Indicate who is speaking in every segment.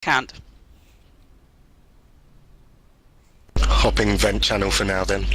Speaker 1: Can't.
Speaker 2: Hopping vent channel for now then.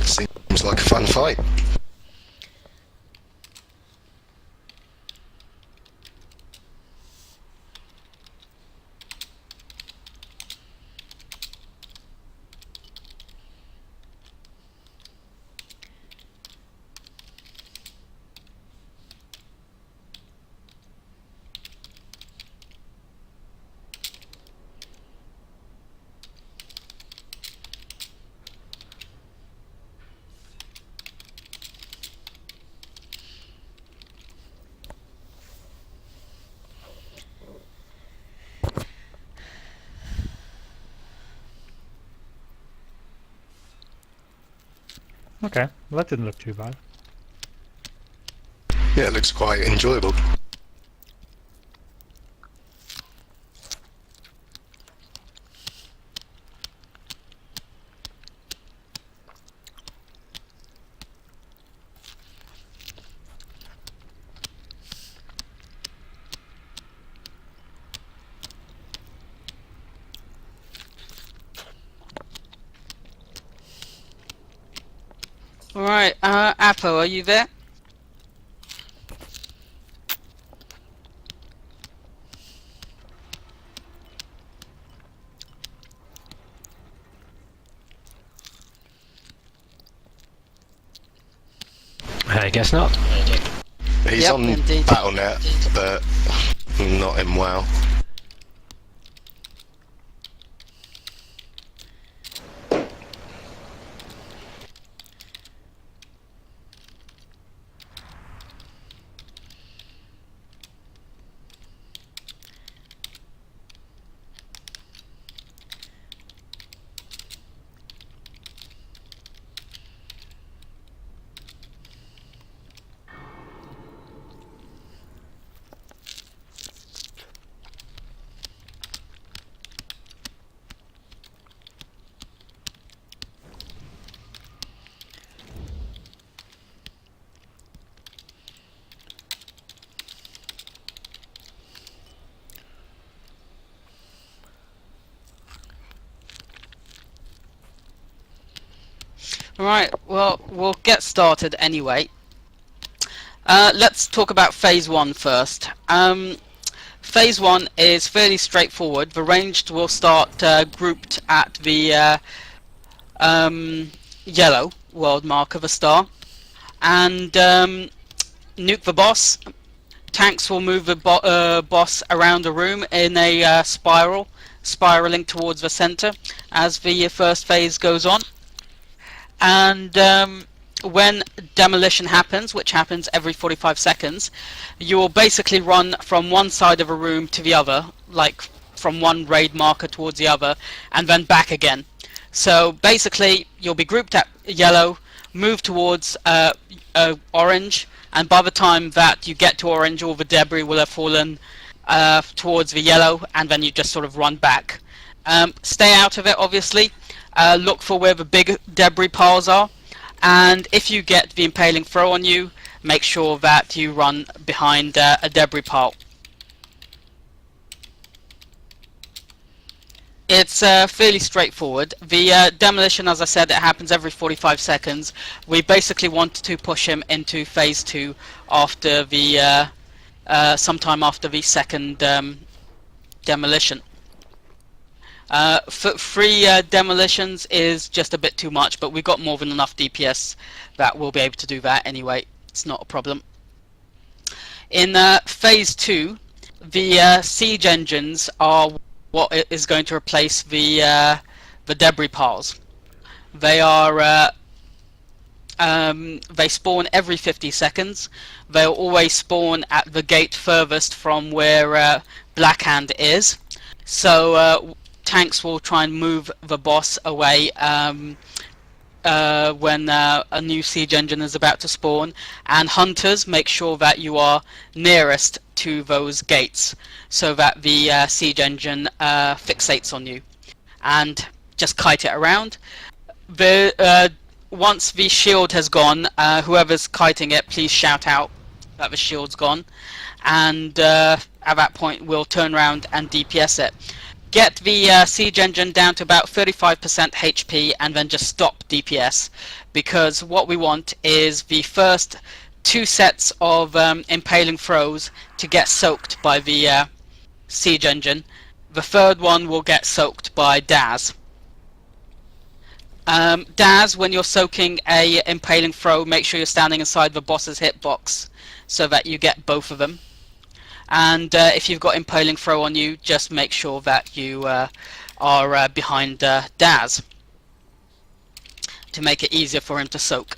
Speaker 2: Seems like a fun fight.
Speaker 3: Okay, well that didn't look too bad.
Speaker 2: Yeah, it looks quite enjoyable.
Speaker 1: Alright, Apo, are you there?
Speaker 4: I guess not.
Speaker 2: He's
Speaker 1: Yep,
Speaker 2: on
Speaker 1: indeed.
Speaker 2: Battle.net, but not in WoW.
Speaker 1: Right, well, we'll get started anyway. Let's talk about phase 1 first. Phase 1 is fairly straightforward. The ranged will start grouped at the yellow world mark of a star, and nuke the boss. Tanks will move the boss around the room in a spiraling towards the center as the first phase goes on. And when demolition happens, which happens every 45 seconds, you will basically run from one side of a room to the other, like from one raid marker towards the other, and then back again. So basically, you'll be grouped at yellow, move towards orange, and by the time that you get to orange, all the debris will have fallen towards the yellow, and then you just sort of run back. Stay out of it, obviously. Look for where the big debris piles are, and if you get the impaling throw on you, make sure that you run behind a debris pile. It's fairly straightforward. The demolition, as I said, it happens every 45 seconds. We basically want to push him into phase 2 after the sometime after the second demolition. For 3 demolitions is just a bit too much, but we've got more than enough DPS that we'll be able to do that anyway. It's not a problem. In phase 2, the siege engines are what is going to replace the debris piles. They are they spawn every 50 seconds. They'll always spawn at the gate furthest from where Blackhand is. So tanks will try and move the boss away when a new siege engine is about to spawn, and hunters, make sure that you are nearest to those gates so that the siege engine fixates on you, and just kite it around. Once the shield has gone, whoever's kiting it, please shout out that the shield's gone, and at that point we'll turn around and DPS it. Get the siege engine down to about 35% HP and then just stop DPS, because what we want is the first 2 sets of impaling throws to get soaked by the siege engine. The third one will get soaked by Daz. Daz, when you're soaking a impaling throw, make sure you're standing inside the boss's hitbox so that you get both of them. And if you've got impaling throw on you, just make sure that you are behind Daz to make it easier for him to soak.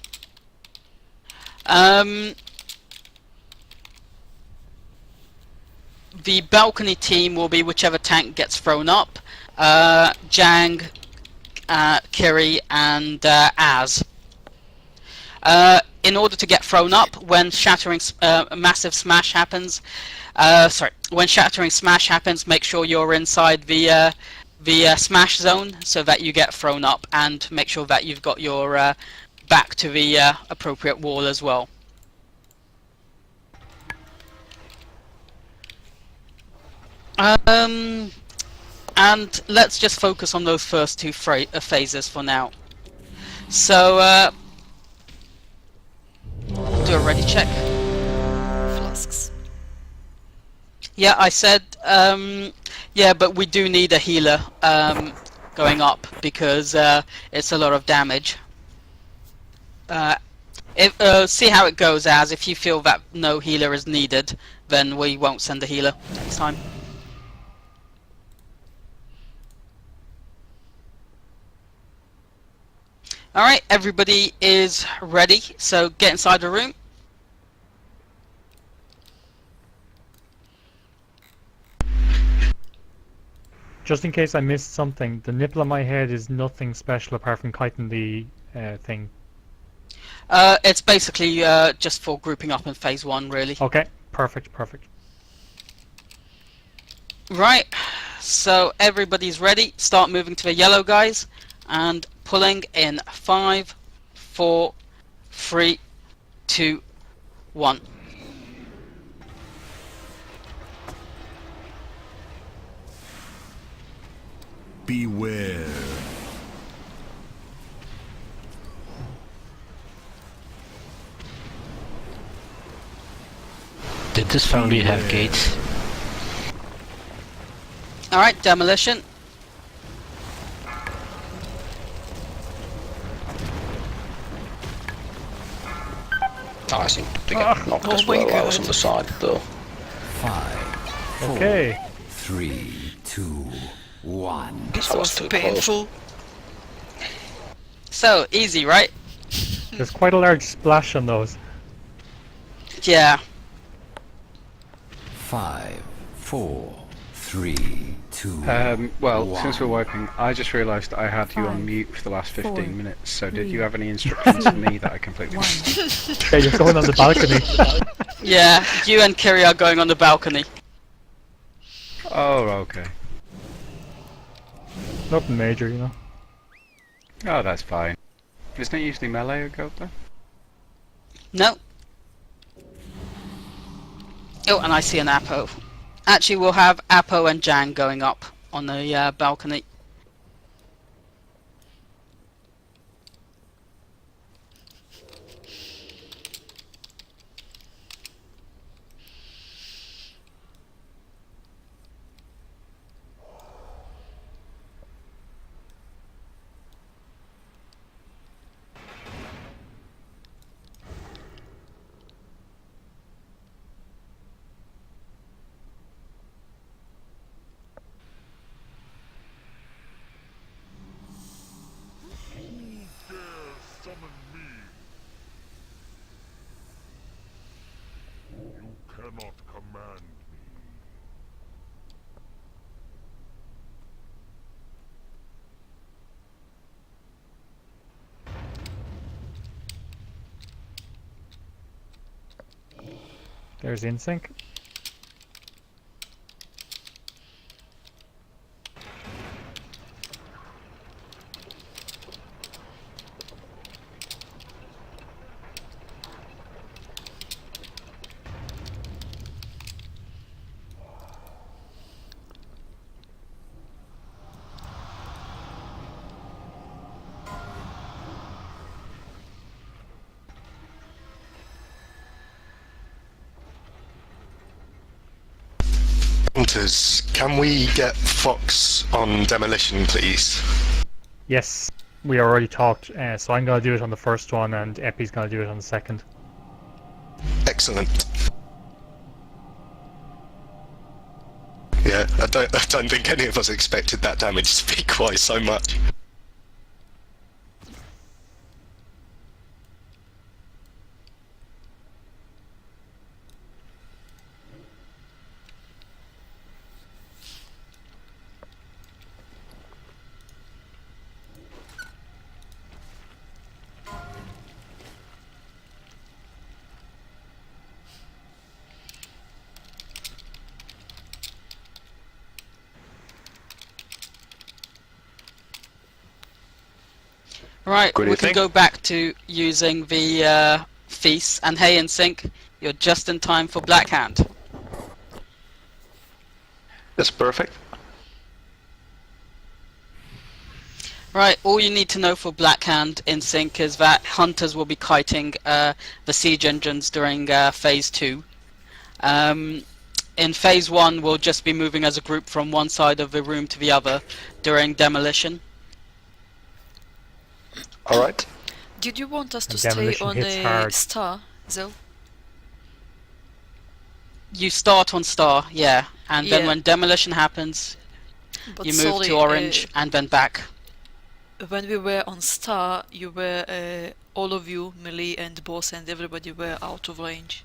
Speaker 1: The balcony team will be whichever tank gets thrown up. Jang, Kiri, and Az. In order to get thrown up, when shattering massive smash happens, when shattering smash happens, make sure you're inside the smash zone so that you get thrown up, and make sure that you've got your back to the appropriate wall as well. And let's just focus on those first 2 phases for now. So do a ready check.
Speaker 3: Flasks.
Speaker 1: Yeah, I said, yeah, but we do need a healer going up, because it's a lot of damage. See how it goes, as if you feel that no healer is needed, then we won't send a healer next time. Alright, everybody is ready, so get inside the room.
Speaker 5: Just in case I missed something, the nipple on my head is nothing special apart from kiting the thing.
Speaker 1: It's basically just for grouping up in phase 1, really.
Speaker 5: Okay, perfect, perfect.
Speaker 1: Right, so everybody's ready. Start moving to the yellow guys, and pulling in 5, 4, 3, 2, 1.
Speaker 6: Beware.
Speaker 4: this foundry have gates.
Speaker 1: Alright, demolition.
Speaker 6: I seem to get knocked as well. I was on the side though.
Speaker 7: 5,
Speaker 5: Okay.
Speaker 7: 3, 2, 1.
Speaker 3: This
Speaker 6: I was
Speaker 3: was
Speaker 6: too close.
Speaker 3: painful.
Speaker 1: So, easy, right?
Speaker 5: There's quite a large splash on those.
Speaker 1: Yeah.
Speaker 7: 5, 4, 3, 2.
Speaker 8: Well,
Speaker 7: 1.
Speaker 8: since we're working, I just realised I had you on
Speaker 9: 5,
Speaker 8: mute for the last 15
Speaker 9: 4,
Speaker 8: minutes, so did
Speaker 9: 3,
Speaker 8: you have any instructions for me that I completely
Speaker 9: 1.
Speaker 8: missed?
Speaker 5: Okay, you're going on the balcony.
Speaker 1: Yeah, you and Kiri are going on the balcony.
Speaker 8: Oh, okay.
Speaker 5: Nothing major, you know.
Speaker 8: Oh, that's fine. Isn't it usually melee who go up there?
Speaker 1: No. Oh, and I see an Apo. Actually, we'll have Apo and Jan going up on the balcony.
Speaker 10: Cannot command me.
Speaker 5: There's InSync.
Speaker 2: Hunters, can we get Fox on demolition, please?
Speaker 5: Yes, we already talked, so I'm gonna do it on the first one and Epi's gonna do it on the second.
Speaker 2: Excellent. Yeah, I don't think any of us expected that damage to be quite so much.
Speaker 1: Right,
Speaker 6: Good
Speaker 1: we can
Speaker 6: evening.
Speaker 1: go back to using the feasts, and hey, InSync, you're just in time for Black Hand.
Speaker 6: That's perfect.
Speaker 1: Right, all you need to know for Black Hand InSync is that Hunters will be kiting the siege engines during Phase 2. In Phase 1, we'll just be moving as a group from one side of the room to the other during demolition.
Speaker 6: Alright.
Speaker 3: Did you want us to
Speaker 5: And
Speaker 3: stay
Speaker 5: demolition
Speaker 3: on
Speaker 5: hits
Speaker 3: a
Speaker 5: hard.
Speaker 3: star, Zell?
Speaker 1: You start on Star, yeah, and then
Speaker 3: Yeah.
Speaker 1: when demolition happens,
Speaker 3: But
Speaker 1: you move
Speaker 3: sorry,
Speaker 1: to Orange and then back.
Speaker 3: when we were on star, you were all of you, melee and boss, and everybody were out of range.